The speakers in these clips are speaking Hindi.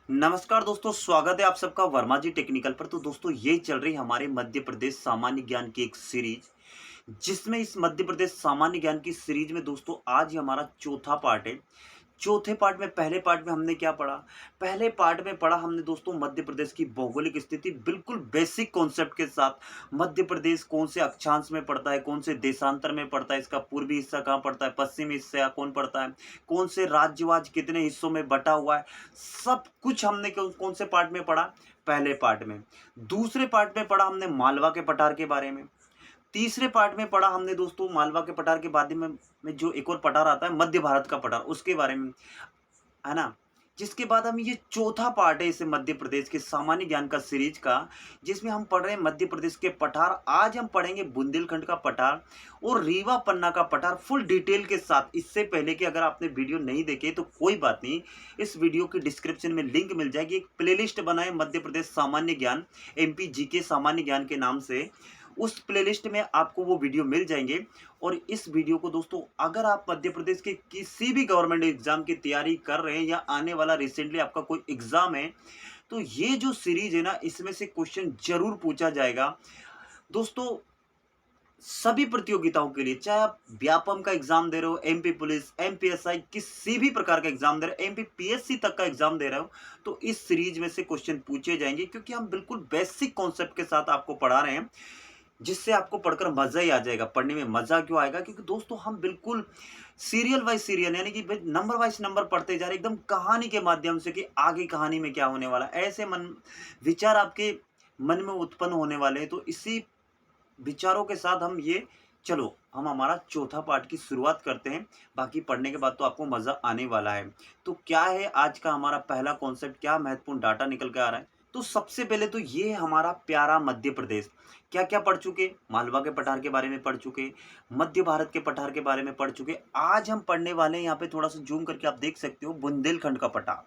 नमस्कार दोस्तों, स्वागत है आप सबका वर्मा जी टेक्निकल पर। तो दोस्तों, ये चल रही हमारे मध्य प्रदेश सामान्य ज्ञान की एक सीरीज, जिसमें इस मध्य प्रदेश सामान्य ज्ञान की सीरीज में दोस्तों आज ये हमारा चौथा पार्ट है। चौथे पार्ट में, पहले पार्ट में हमने क्या पढ़ा? पहले पार्ट में पढ़ा हमने दोस्तों मध्य प्रदेश की भौगोलिक स्थिति, बिल्कुल बेसिक कॉन्सेप्ट के साथ। मध्य प्रदेश कौन से अक्षांश में पड़ता है, कौन से देशांतर में पड़ता है, इसका पूर्वी हिस्सा कहाँ पड़ता है, पश्चिमी हिस्सा कौन पड़ता है, कौन से राज्यवाज कितने हिस्सों में बटा हुआ है, सब कुछ हमने कौन से पार्ट में पढ़ा? पहले पार्ट में। दूसरे पार्ट में पढ़ा हमने मालवा के पठार के बारे में। तीसरे पार्ट में पढ़ा हमने दोस्तों मालवा के पठार के बाद में जो एक और पठार आता है मध्य भारत का पठार, उसके बारे में, है ना। जिसके बाद हम ये चौथा पार्ट है इसे मध्य प्रदेश के सामान्य ज्ञान का सीरीज का, जिसमें हम पढ़ रहे हैं मध्य प्रदेश के पठार। आज हम पढ़ेंगे बुंदेलखंड का पठार और रीवा पन्ना का पठार फुल डिटेल के साथ। इससे पहले कि अगर आपने वीडियो नहीं देखे तो कोई बात नहीं, इस वीडियो के डिस्क्रिप्शन में लिंक मिल जाएगी। एक प्लेलिस्ट बनाए मध्य प्रदेश सामान्य ज्ञान, एमपी जीके सामान्य ज्ञान के नाम से, उस प्लेलिस्ट में आपको वो वीडियो मिल जाएंगे। और इस वीडियो को दोस्तों, अगर आप मध्य प्रदेश के किसी भी गवर्नमेंट एग्जाम की तैयारी कर रहे हैं या आने वाला रिसेंटली आपका कोई एग्जाम है, तो ये जो सीरीज है ना, इसमें से क्वेश्चन जरूर पूछा जाएगा दोस्तों। सभी प्रतियोगिताओं के लिए, चाहे आप व्यापम का एग्जाम दे रहे हो, एमपी पुलिस, एमपीएसआई, किसी भी प्रकार का एग्जाम दे रहे हो, एमपी पीएससी तक का एग्जाम दे रहे हो, तो इस सीरीज में से क्वेश्चन पूछे जाएंगे, क्योंकि हम बिल्कुल बेसिक कॉन्सेप्ट के साथ आपको पढ़ा रहे हैं, जिससे आपको पढ़कर मजा ही आ जाएगा। पढ़ने में मजा क्यों आएगा? क्योंकि दोस्तों हम बिल्कुल सीरियल वाइज सीरियल, यानी कि नंबर वाइज नंबर पढ़ते जा रहे हैं, एकदम कहानी के माध्यम से कि आगे कहानी में क्या होने वाला है। ऐसे मन विचार आपके मन में उत्पन्न होने वाले हैं। तो इसी विचारों के साथ हम ये, चलो हम हमारा चौथा पार्ट की शुरुआत करते हैं। बाकी पढ़ने के बाद तो आपको मजा आने वाला है। तो क्या है आज का हमारा पहला कॉन्सेप्ट, क्या महत्वपूर्ण डाटा निकल के आ रहा है? तो सबसे पहले तो ये हमारा प्यारा मध्य प्रदेश। क्या क्या पढ़ चुके? मालवा के पठार के बारे में पढ़ चुके, मध्य भारत के पठार के बारे में पढ़ चुके। आज हम पढ़ने वाले हैं, यहाँ पे थोड़ा सा जूम करके आप देख सकते हो, बुंदेलखंड का पठार।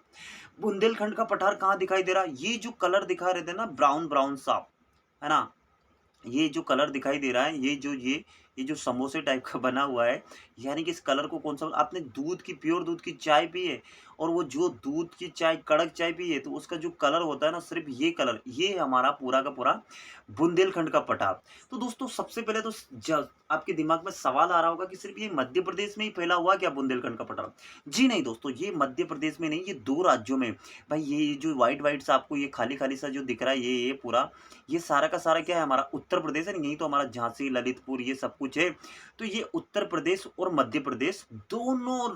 बुंदेलखंड का पठार कहाँ दिखाई दे रहा है? ये जो कलर दिखा रहे थे ना, ब्राउन ब्राउन सा, है ना, ये जो कलर दिखाई दे रहा है, ये जो समोसे टाइप का बना हुआ है, यानी कि इस कलर को कौन सा, आपने दूध की, प्योर दूध की चाय पी है, और वो जो दूध की चाय, कड़क चाय पी है, तो उसका जो कलर होता है ना, सिर्फ ये कलर, ये हमारा पूरा का पूरा बुंदेलखंड का पठार। तो दोस्तों सबसे पहले तो आपके दिमाग में सवाल आ रहा होगा कि सिर्फ ये मध्य प्रदेश में ही फैला हुआ क्या बुंदेलखंड का पठार? जी नहीं दोस्तों, ये मध्य प्रदेश में नहीं, ये दो राज्यों में। भाई ये जो व्हाइट व्हाइट सा आपको ये खाली खाली सा जो दिख रहा है, ये पूरा, ये सारा का सारा क्या है? हमारा उत्तर प्रदेश है। यही तो हमारा झांसी, ललितपुर, ये सब कुछ है। तो ये उत्तर प्रदेश और मध्य प्रदेश दोनों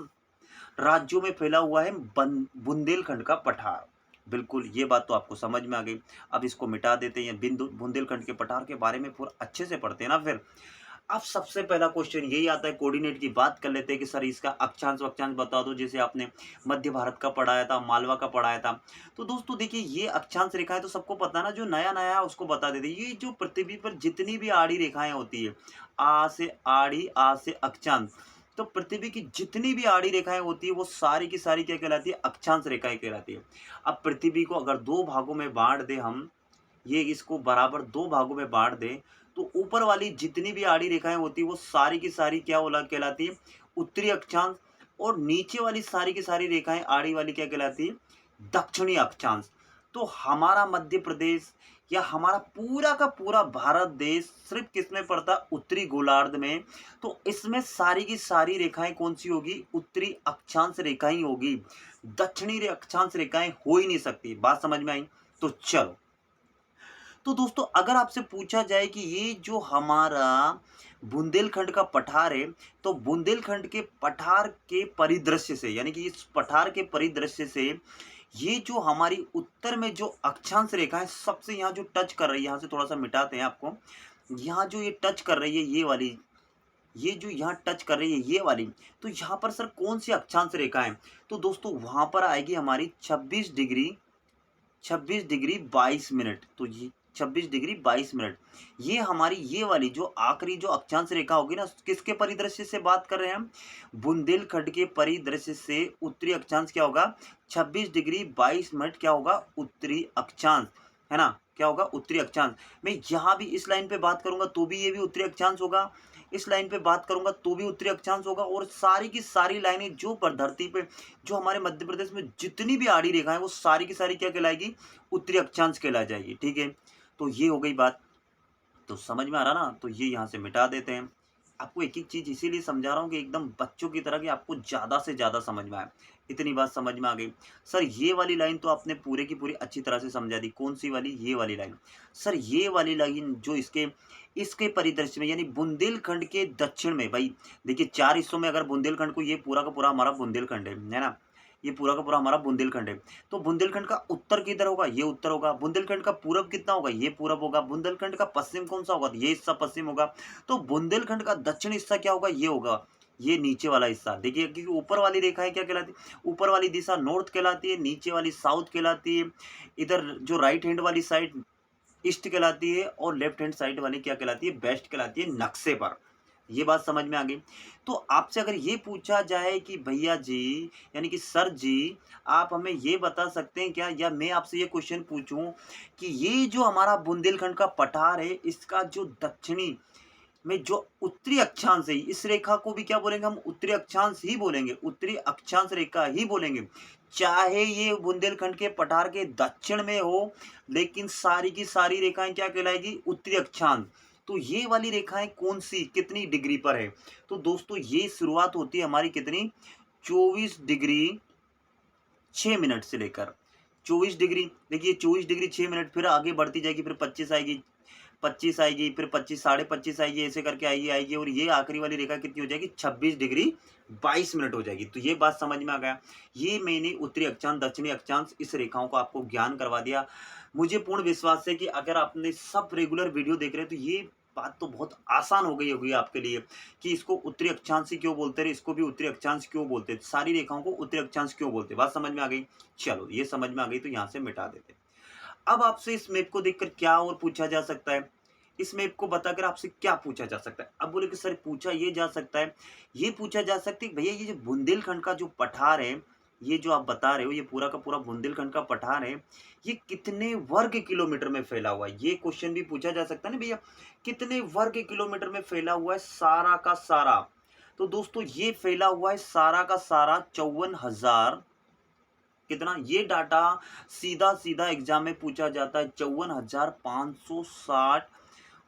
राज्यों में फैला हुआ है बुंदेलखंड का पठार। बिल्कुल, ये बात तो आपको समझ में आ गई। अब इसको मिटा देते हैं, बुंदेलखंड के पठार के बारे में पूरा अच्छे से पढ़ते हैं ना फिर। अब सबसे पहला क्वेश्चन यही आता है, कोऑर्डिनेट की बात कर लेते हैं कि सर इसका अक्षांश वक्षांश बता दो, जैसे आपने मध्य भारत का पढ़ाया था, मालवा का पढ़ाया था। तो दोस्तों देखिए, ये अक्षांश रेखाएं तो सबको पता है ना, जो नया नया है उसको बता देते हैं। ये जो पृथ्वी पर जितनी भी आड़ी रेखाएं होती है, आ से आड़ी, आ से अक्षांश, तो पृथ्वी की जितनी भी आड़ी रेखाएं होती है, वो सारी की सारी क्या कहलाती है? अक्षांश रेखाएं कहलाती है। अब पृथ्वी को अगर दो भागों में बांट दे हम, ये इसको बराबर दो भागों में बांट दें, तो ऊपर वाली जितनी भी आड़ी रेखाएं होती है, वो सारी की सारी क्या होला कहलाती है? उत्तरी अक्षांश। और नीचे वाली सारी की सारी रेखाएं आड़ी वाली क्या कहलाती है? दक्षिणी अक्षांश। तो हमारा मध्य प्रदेश या हमारा पूरा का पूरा भारत देश सिर्फ किसमें पड़ता है? उत्तरी गोलार्ध में। तो इसमें सारी की सारी रेखाएं कौन सी होगी? उत्तरी अक्षांश रेखाएं ही होगी। दक्षिणी अक्षांश रेखाएं हो ही नहीं सकती। बात समझ में आई? तो चलो, तो दोस्तों अगर आपसे पूछा जाए कि ये जो हमारा बुंदेलखंड का पठार है, तो बुंदेलखंड के पठार के परिदृश्य से, यानी कि इस पठार के परिदृश्य से, ये जो हमारी उत्तर में जो अक्षांश रेखा है, सबसे यहाँ जो टच कर रही है, यहाँ से थोड़ा सा मिटाते हैं आपको, यहाँ जो ये टच कर रही है, ये वाली, ये जो यहाँ टच कर रही है ये वाली, तो यहाँ पर सर कौन सी अक्षांश रेखा है? तो दोस्तों वहां पर आएगी हमारी 26 डिग्री 22 मिनट। तो ये 26 डिग्री 22 मिनट, ये हमारी ये वाली जो आखिरी जो अक्षांश रेखा होगी ना, किसके परिदृश्य से बात कर रहे हैं हम? बुंदेलखंड के परिदृश्य से उत्तरी अक्षांश क्या होगा? 26 डिग्री 22 मिनट क्या होगा? उत्तरी अक्षांश। है ना, क्या होगा, उत्तरी अक्षांश। मैं यहाँ भी इस लाइन पे बात करूंगा तो भी ये भी उत्तरी अक्षांश होगा, इस लाइन पे बात करूंगा तो भी उत्तरी अक्षांश होगा, और सारी की सारी लाइनें जो पर धरती पे, जो हमारे मध्य प्रदेश में जितनी भी आड़ी रेखा है वो सारी की सारी क्या कहलाएगी, उत्तरी अक्षांश कहला जाएगी। ठीक है, तो ये हो गई बात। तो समझ में आ रहा ना, तो ये यहाँ से मिटा देते हैं। आपको एक एक चीज इसीलिए समझा रहा हूँ कि एकदम बच्चों की तरह कि आपको ज्यादा से ज्यादा समझ में आए। इतनी बात समझ में आ गई। सर ये वाली लाइन तो आपने पूरे की पूरी अच्छी तरह से समझा दी। कौन सी वाली, ये वाली लाइन। सर ये वाली लाइन जो इसके इसके परिदृश्य में यानी बुंदेलखंड के दक्षिण में, भाई देखिए 4 हिस्सों में अगर बुंदेलखंड को, ये पूरा का पूरा हमारा बुंदेलखंड है ना, ये पूरा का पूरा हमारा बुंदेलखंड है। तो बुंदेलखंड का उत्तर किधर होगा, ये उत्तर होगा। बुंदेलखंड का पूरब कितना होगा, ये पूरब होगा। बुंदेलखंड का पश्चिम कौन सा होगा, ये हिस्सा पश्चिम होगा। तो बुंदेलखंड का दक्षिण हिस्सा क्या होगा, ये होगा, ये नीचे वाला हिस्सा। देखिए क्योंकि ऊपर वाली रेखा है क्या कहलाती है, ऊपर वाली दिशा नॉर्थ कहलाती है, नीचे वाली साउथ कहलाती है। इधर जो राइट हैंड वाली साइड ईस्ट कहलाती है, और लेफ्ट हैंड साइड वाली क्या कहलाती है, वेस्ट कहलाती है, नक्शे पर। ये बात समझ में आ गई। तो आपसे अगर ये पूछा जाए कि भैया जी, यानी कि सर जी, आप हमें ये बता सकते हैं क्या, या मैं आपसे ये क्वेश्चन पूछूं कि ये जो हमारा बुंदेलखंड का पठार है, इसका जो दक्षिणी में जो उत्तरी अक्षांश है, इस रेखा को भी क्या बोलेंगे हम, उत्तरी अक्षांश ही बोलेंगे, उत्तरी अक्षांश रेखा ही बोलेंगे। चाहे ये बुंदेलखंड के पठार के दक्षिण में हो, लेकिन सारी की सारी रेखाएं क्या कहलाएगी, उत्तरी अक्षांश। तो ये वाली रेखाएं कौन सी, कितनी डिग्री पर है, तो दोस्तों ये शुरुआत होती है हमारी कितनी, 24 डिग्री 6 मिनट से लेकर 24 डिग्री। देखिए 24 डिग्री 6 मिनट, फिर आगे बढ़ती जाएगी, फिर 25 आएगी, 25 आएगी, फिर 25 25.5 आएगी, ऐसे करके आएगी आएगी, और ये आखिरी वाली रेखा कितनी हो जाएगी, 26 डिग्री 22 मिनट हो जाएगी। तो ये बात समझ में आ गया। ये मैंने उत्तरी अक्षांश दक्षिणी अक्षांश इस रेखाओं को आपको ज्ञान करवा दिया। मुझे पूर्ण विश्वास है कि अगर आपने सब रेगुलर वीडियो देख रहे हैं तो ये बात तो बहुत आसान हो गई होगी आपके लिए कि इसको उत्तरी अक्षांश ही क्यों बोलते हैं, इसको भी उत्तरी अक्षांश क्यों बोलते हैं, सारी रेखाओं को उत्तरी अक्षांश क्यों बोलते हैं। बात समझ में आ गई। चलो ये समझ में आ गई तो यहाँ से मिटा देते हैं। अब आपसे इस मैप को देखकर क्या और पूछा जा सकता है, इस मैप को बताकर आपसे क्या पूछा जा सकता है। अब बोले कि सर पूछा ये जा सकता है, ये पूछा जा सकता है कि भैया ये जो बुंदेलखंड का जो पठार है, ये जो आप बता रहे हो, ये पूरा का पूरा बुंदेलखंड का पठार है, ये कितने वर्ग किलोमीटर में फैला हुआ है। ये क्वेश्चन भी पूछा जा सकता है ना भैया, कितने वर्ग किलोमीटर में फैला हुआ है सारा का सारा। तो दोस्तों ये फैला हुआ है सारा का सारा 54,000, कितना, ये डाटा सीधा सीधा एग्जाम में पूछा जाता है, 54,560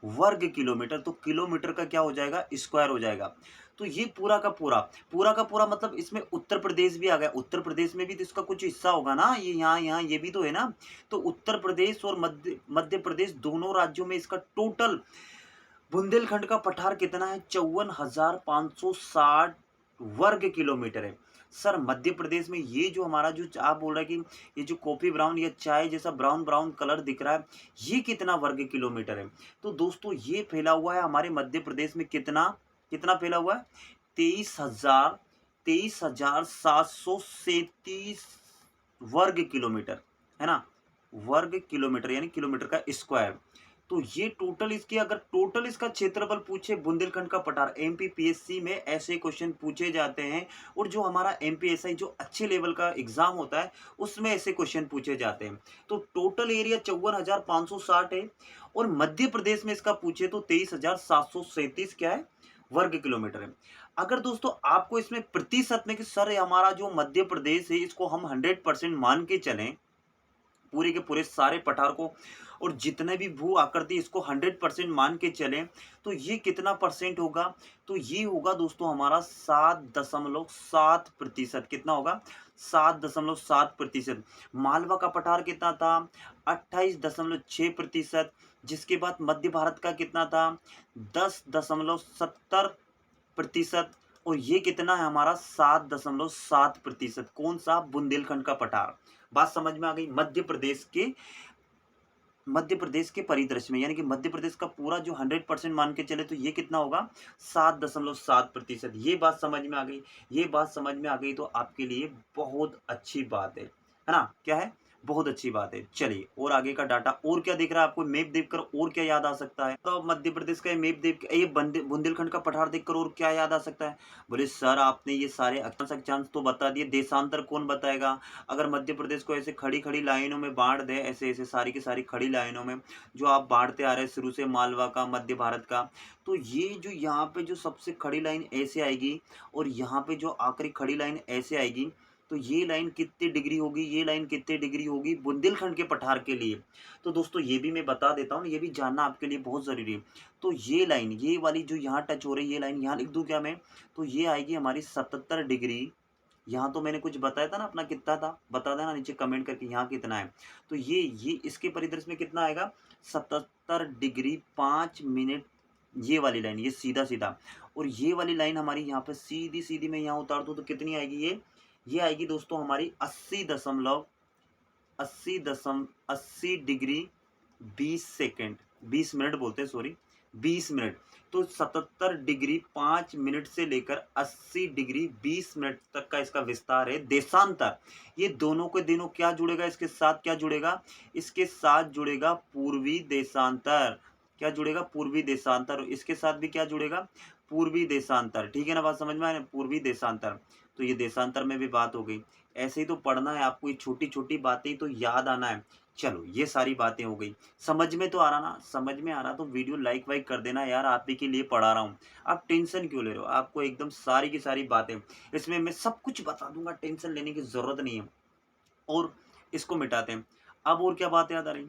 वर्ग किलोमीटर। तो किलोमीटर का क्या हो जाएगा, स्क्वायर हो जाएगा। तो ये पूरा का पूरा मतलब इसमें उत्तर प्रदेश भी आ गया। उत्तर प्रदेश में भी तो इसका कुछ हिस्सा होगा ना, ये यहाँ यहाँ ये भी तो है ना। तो उत्तर प्रदेश और मध्य प्रदेश दोनों राज्यों में इसका टोटल बुंदेलखंड का पठार कितना है, 54,560 वर्ग किलोमीटर है। सर मध्य प्रदेश में ये जो हमारा जो आप बोल रहे हैं कि ये जो कॉफी ब्राउन या चाय जैसा ब्राउन ब्राउन कलर दिख रहा है, ये कितना वर्ग किलोमीटर है। तो दोस्तों ये फैला हुआ है हमारे मध्य प्रदेश में, कितना कितना फैला हुआ है, 23,737 वर्ग किलोमीटर, है ना, वर्ग किलोमीटर यानी किलोमीटर का स्क्वायर। तो ये टोटल इसकी, अगर टोटल इसका क्षेत्रफल पूछे बुंदेलखंड का पठार, एमपीपीएससी में ऐसे क्वेश्चन पूछे जाते हैं, और जो हमारा एमपीएसआई जो अच्छे लेवल का एग्जाम होता है उसमें ऐसे क्वेश्चन पूछे जाते हैं। तो टोटल एरिया 54,560 है, और मध्य प्रदेश में इसका पूछे तो 23,737 क्या है, वर्ग किलोमीटर है। अगर दोस्तों आपको इसमें प्रतिशत में कि सर हमारा जो मध्य प्रदेश है इसको हम 100% मान के चलें, पूरे के पूरे सारे पठार को और जितने भी भू आकृति इसको 100% मान के चलें, तो ये कितना परसेंट होगा, तो ये होगा दोस्तों हमारा 7.7%। कितना होगा, 7.7%। मालवा का पठार कितना था, 28.6%। जिसके बाद मध्य भारत का कितना था, 10.70%। और ये कितना है हमारा, 7.7%। कौन सा, बुंदेलखंड का पठार। बात समझ में आ गई। मध्य प्रदेश के परिदृश्य में, यानी कि मध्य प्रदेश का पूरा जो 100% मान के चले तो ये कितना होगा, 7.7%। ये बात समझ में आ गई। ये बात समझ में आ गई तो आपके लिए बहुत अच्छी बात है ना, क्या है, बहुत अच्छी बात है। चलिए और आगे का डाटा और क्या दिख रहा है आपको? मैप देखकर और क्या याद आ सकता है? तो मध्य प्रदेश का ये मैप देख ये बुंदेलखंड का पठार देखकर और क्या याद आ सकता है? बोले सर आपने ये सारे अक्षांश तो बता दिए, देशांतर कौन बताएगा? अगर मध्य प्रदेश को ऐसे खड़ी-खड़ी लाइनों में बाँट दें, ऐसे-ऐसे सारी की सारी खड़ी लाइनों में, जो आप बाँटते आ रहे हैं शुरू से मालवा का, मध्य भारत का, तो ये जो यहाँ पे जो सबसे खड़ी लाइन ऐसे आएगी और यहाँ पे जो आखिरी खड़ी लाइन ऐसे आएगी, तो ये लाइन कितनी डिग्री होगी, ये लाइन कितनी डिग्री होगी बुंदेलखंड के पठार के लिए। तो दोस्तों ये भी मैं बता देता हूँ, ये भी जानना आपके लिए बहुत ज़रूरी है। तो ये लाइन, ये वाली जो यहाँ टच हो रही है, ये लाइन यहाँ लिख दूँ क्या मैं? तो ये आएगी हमारी 77 डिग्री। यहाँ तो मैंने कुछ बताया था ना अपना कितना था? बता देना नीचे कमेंट करके यहाँ कितना है। तो ये इसके परिदृश्य में कितना आएगा? 77 डिग्री 5 मिनट, ये वाली लाइन, ये सीधा-सीधा। और ये वाली लाइन हमारी यहाँ पे सीधी-सीधी मैं यहाँ उतार दूँ तो कितनी आएगी ये? ये आएगी दोस्तों हमारी 80 डिग्री 20 सेकंड, 20 मिनट बोलते हैं, सॉरी 20 मिनट। तो 77 डिग्री 5 मिनट से लेकर 80 डिग्री 20 मिनट तक का इसका विस्तार है देशांतर। ये दोनों के दिनों क्या जुड़ेगा इसके साथ? क्या जुड़ेगा? इसके साथ जुड़ेगा पूर्वी देशांतर। क्या जुड़ेगा? पूर्वी देशांतर। इसके साथ भी क्या जुड़ेगा? पूर्वी देशांतर। ठीक है ना, बात समझ में आ रही है? पूर्वी देशांतर। तो ये देशांतर में भी बात हो गई। ऐसे ही तो पढ़ना है आपको, ये छोटी-छोटी बातें ही तो याद आना है। चलो ये सारी बातें हो गई। समझ में तो आ रहा ना? समझ में आ रहा तो वीडियो लाइक वाइक कर देना यार, आप ही के लिए पढ़ा रहा हूँ। आप टेंशन क्यों ले रहे हो? आपको एकदम सारी की सारी बातें इसमें मैं सब कुछ बता दूँगा, टेंशन लेने की ज़रूरत नहीं है। और इसको मिटाते हैं। अब और क्या बात याद आ रही?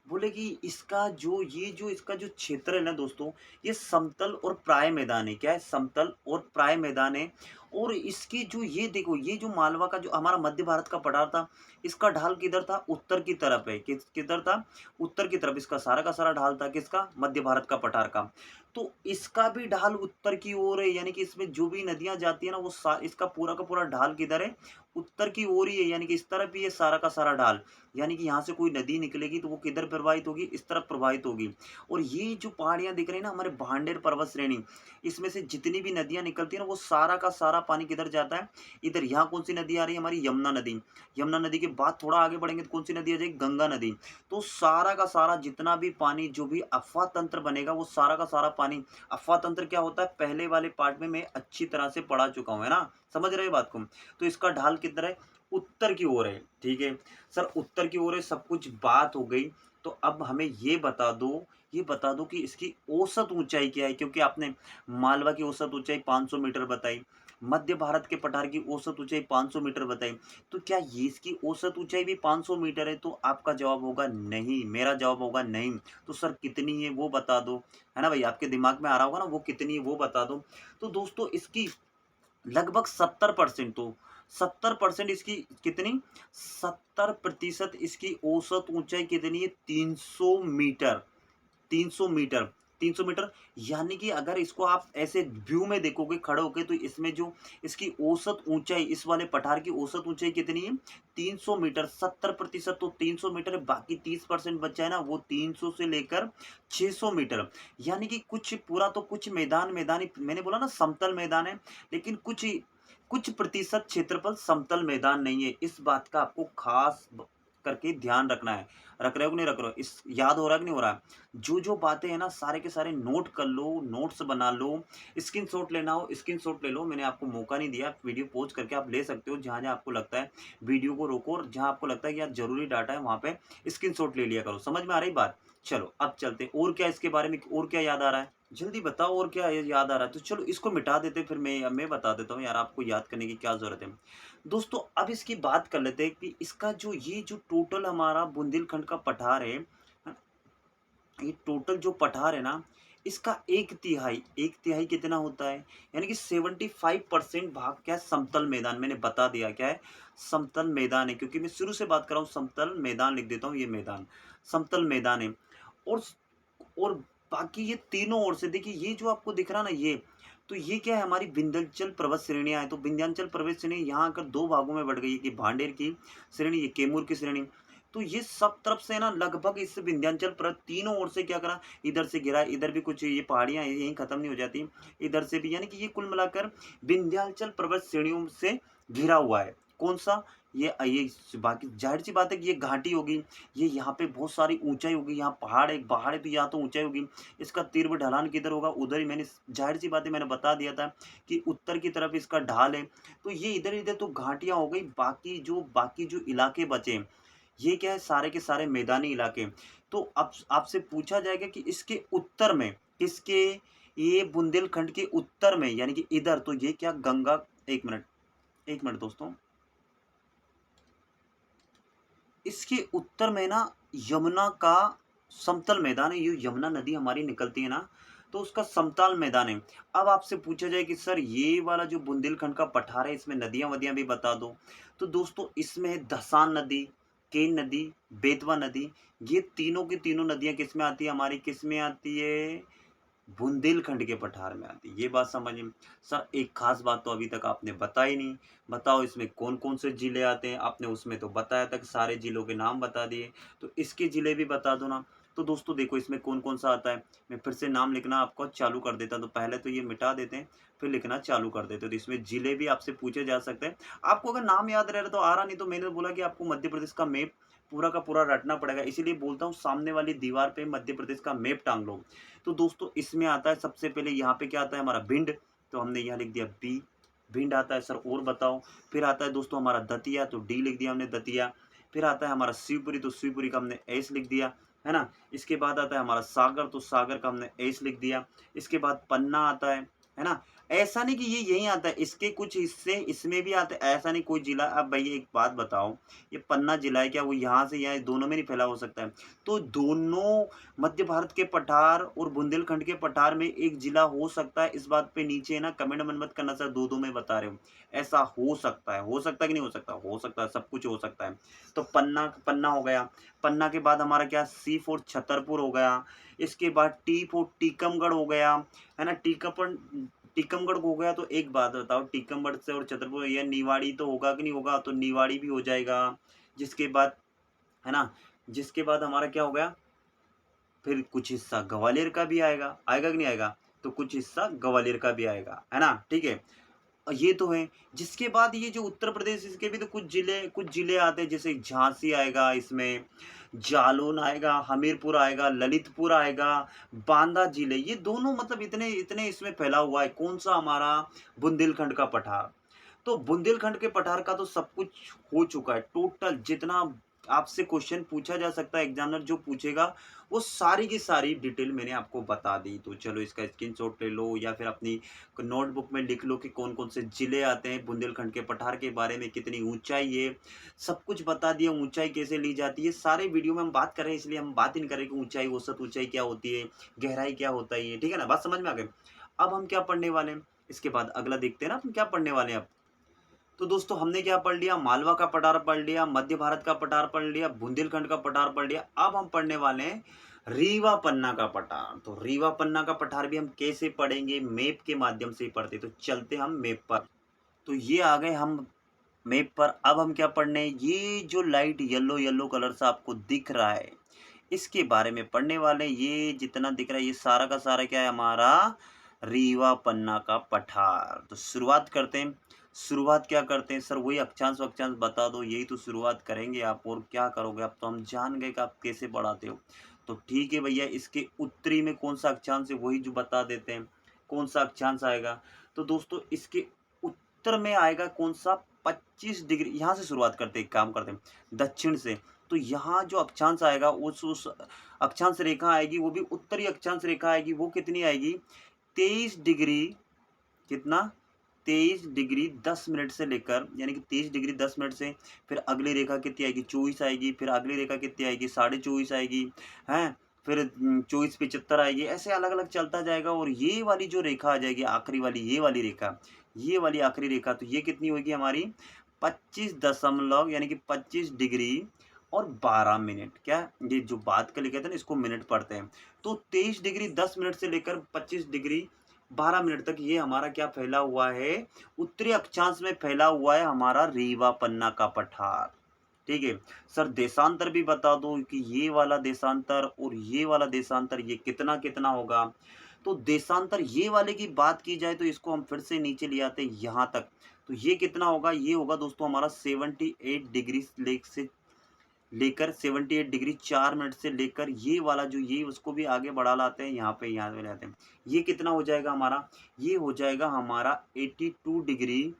बोले कि इसका जो ये जो इसका जो क्षेत्र है ना दोस्तों, ये समतल और प्राय मैदान है। क्या है? समतल और प्राय मैदान है। और इसकी जो ये देखो, ये जो मालवा का जो हमारा मध्य भारत का पठार था, इसका ढाल किधर था? उत्तर की तरफ है। किधर था? उत्तर की तरफ इसका सारा का सारा ढाल था। किसका? मध्य भारत का पठार का। तो इसका भी ढाल उत्तर की ओर है, यानी कि इसमें जो भी नदियाँ जाती है ना, वो इसका पूरा का पूरा ढाल किधर है? उत्तर की ओर ही है, यानी कि इस तरफ ही है सारा का सारा ढाल। यानी कि यहाँ से कोई नदी निकलेगी तो वो किधर प्रवाहित होगी? इस तरफ प्रवाहित होगी। और ये जो पहाड़ियाँ दिख रही है ना हमारे भांडेर पर्वत श्रेणी, इसमें से जितनी भी नदियाँ निकलती है ना, वो सारा का सारा पानी किधर जाता है? इधर। यहाँ कौन सी नदी आ रही है? हमारी यमुना नदी। यमुना नदी के बाद थोड़ा आगे बढ़ेंगे तो कौन सी नदी आ जाएगी? गंगा नदी। तो सारा का सारा जितना भी पानी, जो भी अफवाह तंत्र बनेगा, वो सारा का सारा पानी। अफवाह तंत्र क्या होता है? पहले वाले पार्ट में मैं अच्छी तरह से पढ़ा चुका हूँ, है ना? समझ रहे हो बात को? तो इसका ढाल किधर है? उत्तर की ओर है। ठीक है सर, उत्तर की ओर है, सब कुछ बात हो गई। तो अब हमें ये बता दो कि इसकी औसत ऊंचाई क्या है, क्योंकि आपने मालवा की औसत ऊंचाई 500 मीटर बताई, मध्य भारत के पठार की औसत ऊंचाई 500 मीटर बताई। तो क्या ये इसकी औसत ऊंचाई भी 500 मीटर है? तो आपका जवाब होगा नहीं, मेरा जवाब होगा नहीं। तो सर कितनी है वो बता दो, है ना भाई? आपके दिमाग में आ रहा होगा ना, वो कितनी है वो बता दो। तो दोस्तों इसकी लगभग 70%, तो 70% इसकी कितनी? 70% इसकी औसत ऊंचाई कितनी है? 300 मीटर। 300 मीटर। 300 मीटर। यानी कि अगर इसको आप ऐसे व्यू में देखोगे खड़े होके, तो इसमें जो इसकी औसत ऊंचाई, इस वाले पठार की औसत ऊंचाई कितनी है? 300 मीटर। 70% तो 300 मीटर है, बाकी 30% बचा है ना, वो 300 से लेकर 600 मीटर। यानी कि कुछ पूरा तो कुछ मैदान ही, मैंने बोला ना समतल मैदान है, लेकिन कुछ प्रतिशत क्षेत्रफल समतल मैदान नहीं है। इस बात का आपको खास करके ध्यान रखना है। रख रहे हो कि नहीं रख रहे हो? इस याद हो रहा है कि नहीं हो रहा है? जो बातें हैं ना, सारे के सारे नोट कर लो, नोट्स बना लो, स्क्रीनशॉट लेना हो स्क्रीनशॉट ले लो। मैंने आपको मौका नहीं दिया, वीडियो पॉज करके आप ले सकते हो। जहाँ-जहाँ आपको लगता है वीडियो को रोको, और जहाँ आपको लगता है कि यार ज़रूरी डाटा है, वहाँ पे स्क्रीनशॉट ले लिया करो। समझ में आ रही बात? चलो अब चलते हैं। और क्या इसके बारे में और क्या याद आ रहा है? जल्दी बताओ और क्या याद आ रहा है? तो चलो इसको मिटा देते हैं, फिर मैं बता देता हूँ यार, आपको याद करने की क्या ज़रूरत है। दोस्तों अब इसकी बात कर लेते हैं कि इसका जो ये जो टोटल हमारा बुंदेलखंड का पठार है, ये टोटल जो पठार है ना, इसका एक तिहाई कितना होता है? यानी कि 75% भाग क्या है? समतल मैदान। मैंने बता दिया क्या है? समतल मैदान है, क्योंकि मैं शुरू से बात कर रहा हूँ, समतल मैदान लिख देता हूँ, ये मैदान समतल मैदान है। और और बाकी ये तीनों ओर से देखिए, ये जो आपको दिख रहा ना, ये तो ये क्या है? हमारी विंध्याचल पर्वत श्रेणियां हैं। तो विंध्याचल पर्वत श्रेणी यहाँ आकर दो भागों में बढ़ गई है, कि भांडेर की श्रेणी, ये कैमूर की श्रेणी। तो ये सब तरफ से ना लगभग इस विंध्याचल पर्वत तीनों ओर से क्या करा, इधर से गिरा, इधर भी कुछ ये पहाड़ियां हैं, यहीं खत्म नहीं हो जाती, इधर से भी, यानी कि ये कुल मिलाकर विंध्याचल पर्वत श्रेणियों से घिरा हुआ है। कौन सा? ये बाकी ज़ाहिर-सी बात है कि ये घाटी होगी, ये यहाँ पे बहुत सारी ऊँचाई होगी, यहाँ पहाड़ है तो यहाँ तो ऊँचाई होगी। इसका तीर व ढलान किधर होगा? उधर ही मैंने ज़ाहिर-सी बात है मैंने बता दिया था कि उत्तर की तरफ इसका ढाल है। तो ये इधर-इधर तो घाटियाँ हो गई, बाकी जो इलाके बचे, ये क्या है सारे के सारे मैदानी इलाके। तो अब आपसे पूछा जाएगा कि इसके उत्तर में, किसके ये बुंदेलखंड के उत्तर में यानी कि इधर तो ये क्या गंगा 1 मिनट दोस्तों। इसके उत्तर में ना यमुना का समतल मैदान है, ये यमुना नदी हमारी निकलती है ना, तो उसका समतल मैदान है। अब आपसे पूछा जाए कि सर ये वाला जो बुंदेलखंड का पठार है इसमें नदियाँ-वदियाँ भी बता दो। तो दोस्तों इसमें है धसान नदी, केन नदी, बेतवा नदी, ये तीनों की तीनों नदियाँ किसमें आती है हमारी, किसमें आती है? बुंदेलखंड के पठार में आती है। ये बात समझिए। सर एक खास बात तो अभी तक आपने बताई नहीं। बताओ इसमें कौन-कौन से ज़िले आते हैं? आपने उसमें तो बताया था कि सारे ज़िलों के नाम बता दिए, तो इसके ज़िले भी बता दो ना। तो दोस्तों देखो इसमें कौन-कौन सा आता है, मैं फिर से नाम लिखना आपको चालू कर देता हूँ। तो पहले तो ये मिटा देते हैं, फिर लिखना चालू कर देते हैं। तो इसमें ज़िले भी आपसे पूछे जा सकते हैं। आपको अगर नाम याद रह रहा तो आ रहा, नहीं तो मैंने बोला कि आपको मध्य प्रदेश का मैप पूरा का पूरा रटना पड़ेगा। इसीलिए बोलता हूँ सामने वाली दीवार पे मध्य प्रदेश का मैप टाँग लो। तो दोस्तों इसमें आता है सबसे पहले यहाँ पे क्या आता है हमारा भिंड, तो हमने यहाँ लिख दिया बी, भिंड आता है। सर और बताओ। फिर आता है दोस्तों हमारा दतिया, तो डी लिख दिया हमने दतिया। फिर आता है हमारा शिवपुरी, तो शिवपुरी का हमने एस लिख दिया, है ना। इसके बाद आता है हमारा सागर, तो सागर का हमने एस लिख दिया। इसके बाद पन्ना आता है ना। ऐसा नहीं कि ये यहीं आता है, इसके कुछ हिस्से इसमें भी आते हैं, ऐसा नहीं कोई जिला। अब भैया एक बात बताओ, ये पन्ना जिला है क्या वो यहाँ से यहाँ दोनों में नहीं फैला हो सकता है? तो दोनों मध्य भारत के पठार और बुंदेलखंड के पठार में एक जिला हो सकता है। इस बात पे नीचे ना कमेंट मत करना सर दो दो में बता रहे हो। ऐसा हो सकता है कि नहीं हो सकता? हो सकता है, सब कुछ हो सकता है। तो पन्ना पन्ना हो गया। पन्ना के बाद हमारा क्या सी फॉर छतरपुर हो गया। इसके बाद टी फॉर टीकमगढ़ हो गया, है ना। टीकमगढ़ हो गया। तो एक बात बताओ, टीकमगढ़ से और छतरपुर या निवाड़ी तो होगा कि नहीं होगा? तो निवाड़ी भी हो जाएगा। जिसके बाद, है ना, जिसके बाद हमारा क्या हो गया, फिर कुछ हिस्सा ग्वालियर का भी आएगा, आएगा कि नहीं आएगा? तो कुछ हिस्सा ग्वालियर का भी आएगा, है ना? ठीक है। ये तो है। जिसके बाद ये जो उत्तर प्रदेश, इसके भी तो कुछ ज़िले आते हैं, जैसे झांसी आएगा इसमें, जालौन आएगा, हमीरपुर आएगा, ललितपुर आएगा, बांदा ज़िले, ये दोनों मतलब इतने इतने इसमें फैला हुआ है। कौन-सा हमारा बुंदेलखंड का पठार। तो बुंदेलखंड के पठार का तो सब कुछ हो चुका है। टोटल जितना आपसे क्वेश्चन पूछा जा सकता है, एग्जामिनर जो पूछेगा वो सारी की सारी डिटेल मैंने आपको बता दी। तो चलो इसका स्क्रीनशॉट ले लो या फिर अपनी नोटबुक में लिख लो कि कौन कौन से जिले आते हैं बुंदेलखंड के पठार के बारे में, कितनी ऊंचाई है, सब कुछ बता दिया। ऊंचाई कैसे ली जाती है सारे वीडियो में हम बात कर रहे हैं, इसलिए हम बात ही नहीं कर रहे कि ऊंचाई, औसत ऊंचाई क्या होती है, गहराई क्या होता है, ठीक है ना। बात समझ में आ गई। अब हम क्या पढ़ने वाले हैं, इसके बाद अगला देखते हैं ना हम क्या पढ़ने वाले हैं अब। तो दोस्तों हमने क्या पढ़ लिया, मालवा का पठार पढ़ लिया, मध्य भारत का पठार पढ़ लिया, बुंदेलखंड का पठार पढ़ लिया। अब हम पढ़ने वाले हैं रीवा पन्ना का पठार। तो रीवा पन्ना का पठार भी हम कैसे पढ़ेंगे, मैप के माध्यम से ही पढ़ते। तो चलते हम मैप पर। तो ये आ गए हम मैप पर। अब हम क्या पढ़ने, ये जो लाइट येलो येलो कलर से आपको दिख रहा है, इसके बारे में पढ़ने वाले। ये जितना दिख रहा है ये सारा का सारा क्या है हमारा, रीवा पन्ना का पठार। तो शुरुआत करते हैं। शुरुआत क्या करते हैं सर, वही अक्षांश वक्षांश बता दो, यही तो शुरुआत करेंगे आप, और क्या करोगे। अब तो हम जान गए कि आप कैसे पढ़ाते हो। तो ठीक है भैया, इसके उत्तरी में कौन सा अक्षांश है वही जो बता देते हैं, कौन सा अक्षांश आएगा। तो दोस्तों इसके उत्तर में आएगा कौन सा, 25 डिग्री। यहाँ से शुरुआत करते हैं, एक काम करते हैं दक्षिण से। तो यहाँ जो अक्षांश आएगा उस अक्षांश रेखा आएगी, वो भी उत्तरी अक्षांश रेखा आएगी, वो कितनी आएगी, 23 डिग्री, कितना, 23 डिग्री 10 मिनट से लेकर, यानी कि 23 डिग्री 10 मिनट से फिर अगली रेखा कितनी आएगी, 24 आएगी। फिर अगली रेखा कितनी आएगी, 24.5 आएगी, हैं। फिर 24 75 आएगी। ऐसे अलग अलग चलता जाएगा। और ये वाली जो रेखा आ जाएगी आखिरी वाली, ये वाली रेखा, ये वाली आखिरी रेखा, तो ये कितनी होगी हमारी, 25 दशमलव, यानी कि 25 डिग्री और 12 मिनट। क्या, ये जो बात का लिखा था ना इसको मिनट पढ़ते हैं। तो 23 डिग्री 10 मिनट से लेकर 25 डिग्री 12 मिनट तक ये हमारा क्या फैला हुआ है, उत्तरी अक्षांश में फैला हुआ है हमारा रीवा पन्ना का पठार। ठीक है। सर देशांतर भी बता दो कि ये वाला देशांतर और ये वाला देशांतर ये कितना कितना होगा। तो देशांतर ये वाले की बात की जाए तो इसको हम फिर से नीचे ले आते हैं यहाँ तक। तो ये कितना होगा? ये होगा दोस्तों हमारा 78 डिग्री लेक से लेकर 78 डिग्री 4 मिनट से लेकर ये वाला जो ये उसको भी आगे बढ़ा लाते हैं, यहाँ पे लाते हैं। ये कितना हो जाएगा हमारा? ये हो जाएगा हमारा 82 डिग्री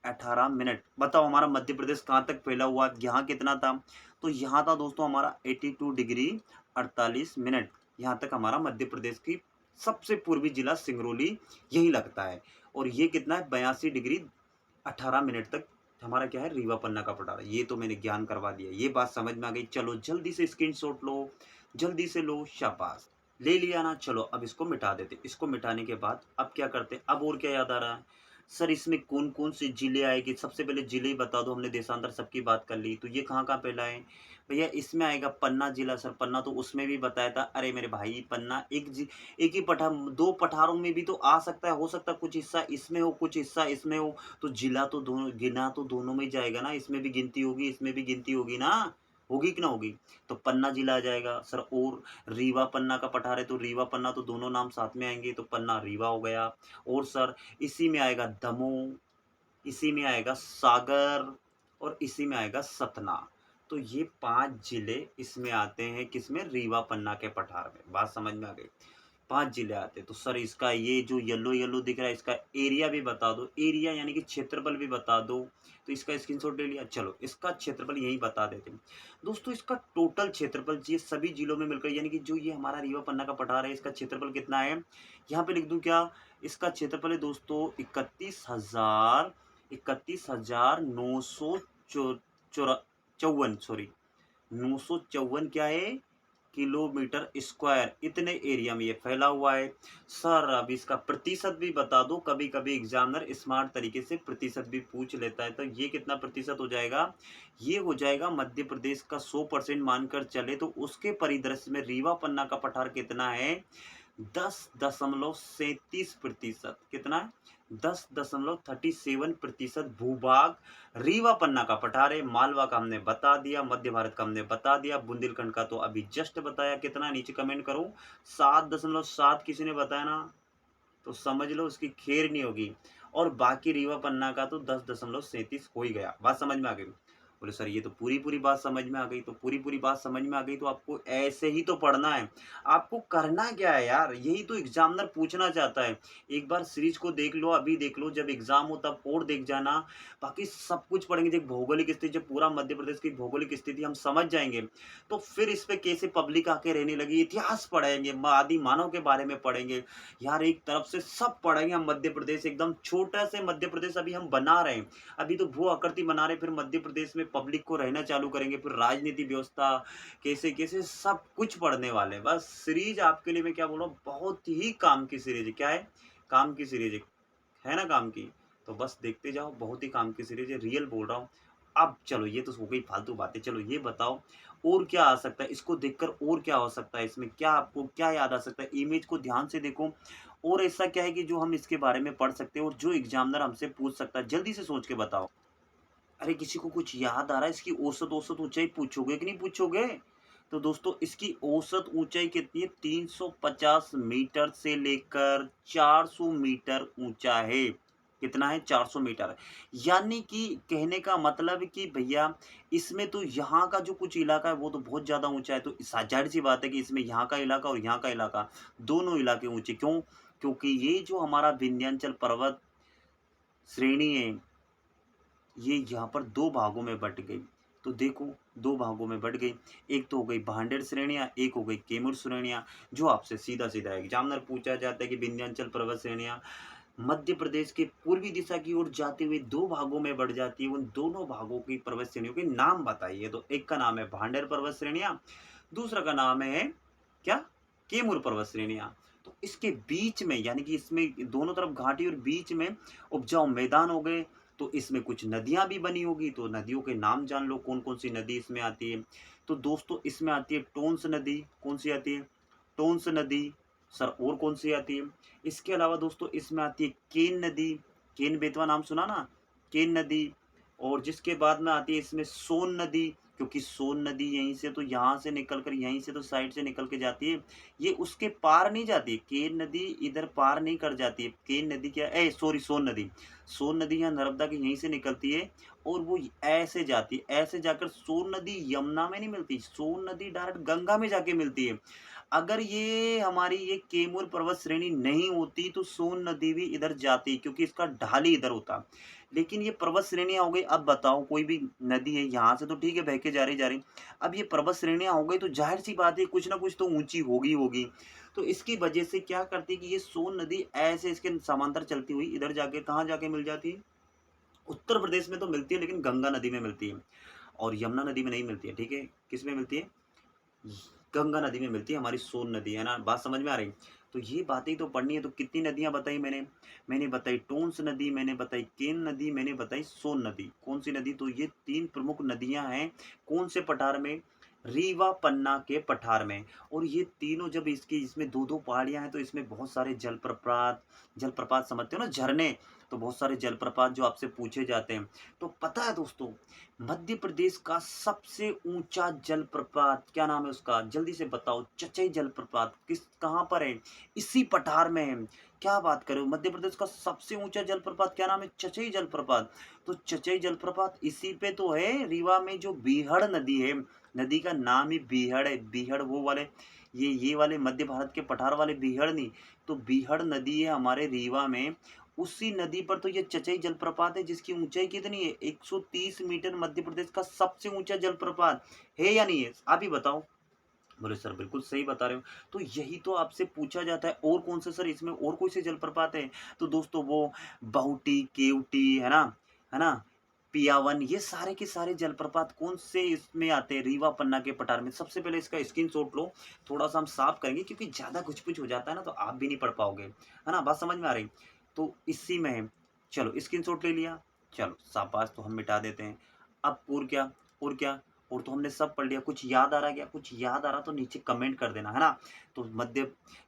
18 मिनट। बताओ हमारा मध्य प्रदेश कहाँ तक फैला हुआ है? यहाँ कितना था? तो यहाँ था दोस्तों हमारा 82 डिग्री 48 मिनट। यहाँ तक हमारा मध्य प्रदेश की सबसे पूर्वी जिला सिंगरौली यही लगता है। और ये कितना है? 82 डिग्री 18 मिनट तक हमारा क्या है? रीवा पन्ना का पठार। ये तो मैंने ज्ञान करवा दिया, ये बात समझ में आ गई। चलो जल्दी से स्क्रीनशॉट लो, जल्दी से लो, शाबाश। ले लिया ना? चलो अब इसको मिटा देते। इसको मिटाने के बाद अब क्या करते? अब और क्या याद आ रहा है? सर इसमें कौन-कौन से जिले आएँगे? सबसे पहले जिले ही बता दो। हमने देशांतर सबकी बात कर ली, तो ये कहाँ-कहाँ पहला है? भैया इसमें आएगा पन्ना जिला। सर पन्ना तो उसमें भी बताया था। अरे मेरे भाई पन्ना एक ही पठार, 2 पठारों में भी तो आ सकता है, हो सकता है कुछ हिस्सा इसमें हो, कुछ हिस्सा इसमें हो। तो जिला तो दोनों गिना तो दोनों में ही जाएगा ना, इसमें भी गिनती होगी, इसमें भी गिनती होगी ना, होगी कि ना होगी? तो पन्ना जिला आ जाएगा सर। और रीवा पन्ना का पठार है तो रीवा पन्ना तो दोनों नाम साथ में आएंगे, तो पन्ना रीवा हो गया। और सर इसी में आएगा दमोह, इसी में आएगा सागर और इसी में आएगा सतना। तो ये 5 जिले इसमें आते हैं, किसमें? रीवा पन्ना के पठार में। बात समझ में आ गई? 5 जिले आते हैं। तो सर इसका ये जो येलो-येलो दिख रहा है इसका एरिया भी बता दो। एरिया यानी कि क्षेत्रफल भी बता दो। तो इसका स्क्रीनशॉट ले लिया। चलो इसका क्षेत्रफल यहीं बता देते हैं। दोस्तों इसका टोटल क्षेत्रफल ये सभी जिलों में मिलकर यानी कि जो ये हमारा रीवा पन्ना का पठार है इसका क्षेत्रफल कितना है? यहाँ पे लिख दूँ क्या? इसका क्षेत्रफल है दोस्तों 31,954 सॉरी 954 क्या है? Kilometre square. इतने एरिया में ये फैला हुआ है। सर अब इसका प्रतिशत भी बता दो। कभी कभी एग्जामिनर स्मार्ट तरीके से प्रतिशत भी पूछ लेता है। तो ये कितना प्रतिशत हो जाएगा? ये हो जाएगा मध्य प्रदेश का 100% मानकर चले तो उसके परिदृश्य में रीवा पन्ना का पठार कितना है? 10.37%। कितना है? 10.37% भूभाग रीवा पन्ना का पठार है। मालवा का हमने बता दिया, मध्य भारत का हमने बता दिया, बुंदेलखंड का तो अभी जस्ट बताया। कितना? नीचे कमेंट करो। 7.7 किसी ने बताया ना, तो समझ लो उसकी खैर नहीं होगी। और बाकी रीवा पन्ना का तो 10.37 हो ही गया। बात समझ में आ गई? बोले सर ये तो पूरी बात समझ में आ गई। तो पूरी बात समझ में आ गई तो आपको ऐसे ही तो पढ़ना है। आपको करना क्या है यार? यही तो एग्जामिनर पूछना चाहता है। एक बार सीरीज को देख लो, अभी देख लो, जब एग्जाम हो तब और देख जाना। बाकी सब कुछ पढ़ेंगे। जब भौगोलिक स्थिति, जब पूरा मध्य प्रदेश की भौगोलिक स्थिति हम समझ जाएंगे तो फिर इस पे कैसे पब्लिक आके रहने लगी, इतिहास पढ़ेंगे, आदि मानव के बारे में पढ़ेंगे। यार एक तरफ से सब पढ़ेंगे हम। मध्य प्रदेश एकदम छोटा से मध्य प्रदेश अभी हम बना रहे हैं। अभी तो भू आकृति बना रहे, फिर मध्य प्रदेश में पब्लिक को रहना चालू करेंगे, फिर राजनीति व्यवस्था कैसे कैसे सब कुछ पढ़ने वाले हैं। बस सीरीज आपके लिए मैं क्या बोल रहा हूँ, बहुत ही काम की सीरीज है। क्या है? काम की सीरीज है ना, काम की। तो बस देखते जाओ, बहुत ही काम की सीरीज है, रियल बोल रहा हूँ। अब चलो ये तो हो गई फालतू बातें। चलो ये बताओ और क्या आ सकता है इसको देखकर? और क्या हो सकता है इसमें? क्या आपको क्या याद आ सकता है? इमेज को ध्यान से देखो। और ऐसा क्या है कि जो हम इसके बारे में पढ़ सकते हैं और जो एग्जामिनर हमसे पूछ सकता है? जल्दी से सोच के बताओ। अरे किसी को कुछ याद आ रहा है? इसकी औसत औसत ऊंचाई पूछोगे कि नहीं पूछोगे? तो दोस्तों इसकी औसत ऊंचाई कितनी है? 350 मीटर से लेकर 400 मीटर ऊंचा है। कितना है? 400 मीटर। यानी कि कहने का मतलब है कि भैया इसमें तो यहाँ का जो कुछ इलाका है वो तो बहुत ज्यादा ऊंचा है। तो जाहिर सी बात है कि इसमें यहाँ का इलाका और यहाँ का इलाका दोनों इलाके ऊंचे। क्यों? क्योंकि ये जो हमारा विंध्याचल पर्वत श्रेणी है ये यहाँ पर 2 भागों में बँट गई। तो देखो 2 भागों में बँट गई। एक तो हो गई भांडेर श्रेणियाँ, एक हो गई कैमूर श्रेणियाँ। जो आपसे सीधा-सीधा एग्जामिनर पूछा जाता है कि विंध्याचल पर्वत श्रेणियाँ मध्य प्रदेश के पूर्वी दिशा की ओर जाते हुए 2 भागों में बढ़ जाती है। उन दोनों भागों की पर्वत श्रेणियों के नाम बताइए। तो एक का नाम है भांडेर पर्वत श्रेणियाँ, दूसरा का नाम है क्या? कैमूर पर्वत श्रेणियाँ। तो इसके बीच में यानी कि इसमें दोनों तरफ घाटी और बीच में उपजाऊ मैदान हो गए। तो इसमें कुछ नदियाँ भी बनी होगी, तो नदियों के नाम जान लो कौन-कौन सी नदी इसमें आती है। तो दोस्तों इसमें आती है टोंस नदी। कौन-सी आती है? टोंस नदी। सर और कौन-सी आती है? इसके अलावा दोस्तों इसमें आती है केन नदी। केन बेतवा नाम सुना ना? केन नदी। और जिसके बाद में आती है इसमें सोन नदी, क्योंकि सोन नदी यहीं से तो यहाँ से निकल कर यहीं से तो साइड से निकल के जाती है। ये उसके पार नहीं जाती है, केन नदी इधर पार नहीं कर जाती है। केन नदी क्या सॉरी सोन नदी। सोन नदी यहाँ नर्मदा की यहीं से निकलती है और वो ऐसे जाती है, ऐसे जाकर सोन नदी यमुना में नहीं मिलती, सोन नदी डायरेक्ट गंगा में जाके मिलती है। अगर ये हमारी ये कैमूर पर्वत श्रेणी नहीं होती तो सोन नदी भी इधर जाती, क्योंकि इसका ढाल ही इधर होता। लेकिन ये पर्वत श्रेणियां हो गई, अब बताओ कोई भी नदी है यहाँ से तो ठीक है बह के जा रही, अब ये पर्वत श्रेणियां हो गई तो जाहिर सी बात है कुछ ना कुछ तो ऊंची होगी होगी। तो इसकी वजह से क्या करती है कि ये सोन नदी ऐसे इसके समांतर चलती हुई इधर जाके कहाँ जाके मिल जाती है, उत्तर प्रदेश में तो मिलती है लेकिन गंगा नदी में मिलती है, और यमुना नदी में नहीं मिलती है। ठीक है, किस में मिलती है, गंगा नदी में मिलती है हमारी सोन नदी, है ना, बात समझ में आ रही। तो ये बातें तो पढ़नी है। तो कितनी नदियां बताई मैंने बताई टोंस नदी, मैंने बताई केन नदी, मैंने बताई सोन नदी। कौन सी नदी, तो ये तीन प्रमुख नदियां हैं। कौन से पठार में, रीवा पन्ना के पठार में। और ये तीनों जब इसकी इसमें दो दो पहाड़ियां हैं तो इसमें बहुत सारे जलप्रपात, जलप्रपात समझते हो ना, झरने, तो बहुत सारे जलप्रपात जो आपसे पूछे जाते हैं। तो पता है दोस्तों, मध्य प्रदेश का सबसे ऊंचा जलप्रपात क्या नाम है उसका, जल्दी से बताओ। चचई जलप्रपात किस कहाँ पर है, इसी पठार में है। क्या बात करो, मध्य प्रदेश का सबसे ऊंचा जलप्रपात क्या नाम है, चचई जलप्रपात। तो चचई जलप्रपात इसी पे तो है, रीवा में जो बीहड़ नदी है, नदी का नाम ही बीहड़ है। बीहड़ वो वाले, ये वाले मध्य भारत के पठार वाले बीहड़ नहीं, तो बीहड़ नदी है हमारे रीवा में। उसी नदी पर तो ये चचई जलप्रपात है जिसकी ऊंचाई कितनी है, 130 मीटर। मध्य प्रदेश का सबसे ऊंचा जलप्रपात है या नहीं है, आप ही बताओ। बोले सर बिल्कुल सही बता रहे हो। तो यही तो आपसे पूछा जाता है, और कौन से सर इसमें और कोई से जलप्रपात है। तो दोस्तों वो बहुटी, केवटी, है ना, पियावन, ये सारे के सारे जलप्रपात कौन से इसमें आते हैं, रीवा पन्ना के पठार में। सबसे पहले इसका स्क्रीनशॉट लो, थोड़ा सा हम साफ करेंगे क्योंकि ज्यादा कुछ कुछ हो जाता है ना तो आप भी नहीं पढ़ पाओगे, है ना, बात समझ में आ रही। तो इसी में है। चलो स्क्रीनशॉट ले लिया, चलो शाबाश, तो हम मिटा देते हैं। अब और क्या, और क्या, और तो हमने सब पढ़ लिया। कुछ याद आ रहा, क्या कुछ याद आ रहा तो नीचे कमेंट कर देना, है ना। तो मध्य,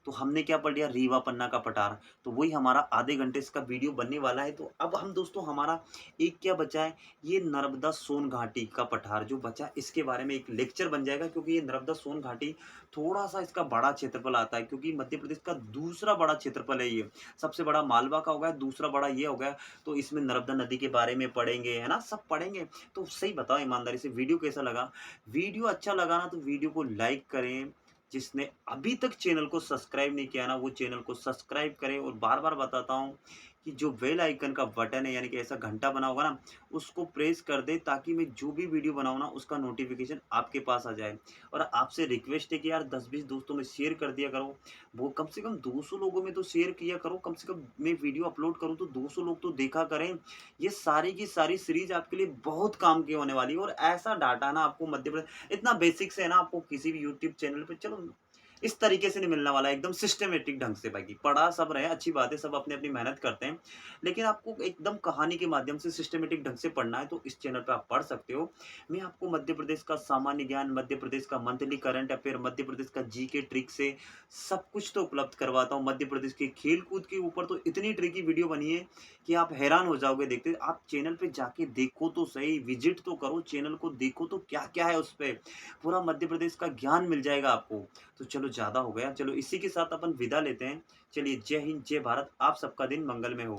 तो हमने क्या पढ़ लिया, रीवा पन्ना का पठार। तो वही हमारा आधे घंटे इसका वीडियो बनने वाला है। तो अब हम दोस्तों हमारा एक क्या बचा है, ये नर्मदा सोन घाटी का पठार जो बचा, इसके बारे में एक लेक्चर बन जाएगा, क्योंकि ये नर्मदा सोन घाटी थोड़ा सा इसका बड़ा क्षेत्रफल आता है, क्योंकि मध्य प्रदेश का दूसरा बड़ा क्षेत्रफल है ये। सबसे बड़ा मालवा का हो गया, दूसरा बड़ा ये हो गया। तो इसमें नर्मदा नदी के बारे में पढ़ेंगे, है ना, सब पढ़ेंगे। तो सही बताओ ईमानदारी से, वीडियो कैसा लगा। वीडियो अच्छा लगा ना तो वीडियो को लाइक करें, जिसने अभी तक चैनल को सब्सक्राइब नहीं किया ना वो चैनल को सब्सक्राइब करें। और बार बार बताता हूँ कि जो बेल आइकन का बटन है, यानी कि ऐसा घंटा बना होगा ना, उसको प्रेस कर दे, ताकि मैं जो भी वीडियो बनाऊँ ना उसका नोटिफिकेशन आपके पास आ जाए। और आपसे रिक्वेस्ट है कि यार 10-20 दोस्तों में शेयर कर दिया करो, वो कम से कम 200 लोगों में तो शेयर किया करो। कम से कम मैं वीडियो अपलोड करूँ तो 200 लोग तो देखा करें। ये सारी की सारी सीरीज आपके लिए बहुत काम की होने वाली है। और ऐसा डाटा ना आपको मध्य प्रदेश इतना बेसिक से है ना, आपको किसी भी यूट्यूब चैनल पे चलो इस तरीके से नहीं मिलने वाला है, एकदम सिस्टमेटिक ढंग से। बाकी पढ़ा सब रहे, अच्छी बात है, सब अपनी अपनी मेहनत करते हैं, लेकिन आपको एकदम कहानी के माध्यम से सिस्टमेटिक ढंग से पढ़ना है तो इस चैनल पे आप पढ़ सकते हो। मैं आपको मध्य प्रदेश का सामान्य ज्ञान, मध्य प्रदेश का monthly current affair, Madhya Pradesh का जीके ट्रिक से सब कुछ तो उपलब्ध करवाता हूँ। मध्य प्रदेश के खेल कूद के ऊपर तो इतनी ट्रिकी वीडियो बनी है कि आप हैरान हो जाओगे देखते। आप चैनल पे जाके देखो तो सही, विजिट तो करो, चैनल को देखो तो क्या क्या है उस पे, पूरा मध्य प्रदेश का ज्ञान मिल जाएगा आपको। तो चलो ज़्यादा हो गया, चलो इसी के साथ अपन विदा लेते हैं। चलिए, जय हिंद, जय भारत, आप सबका दिन मंगलमय हो।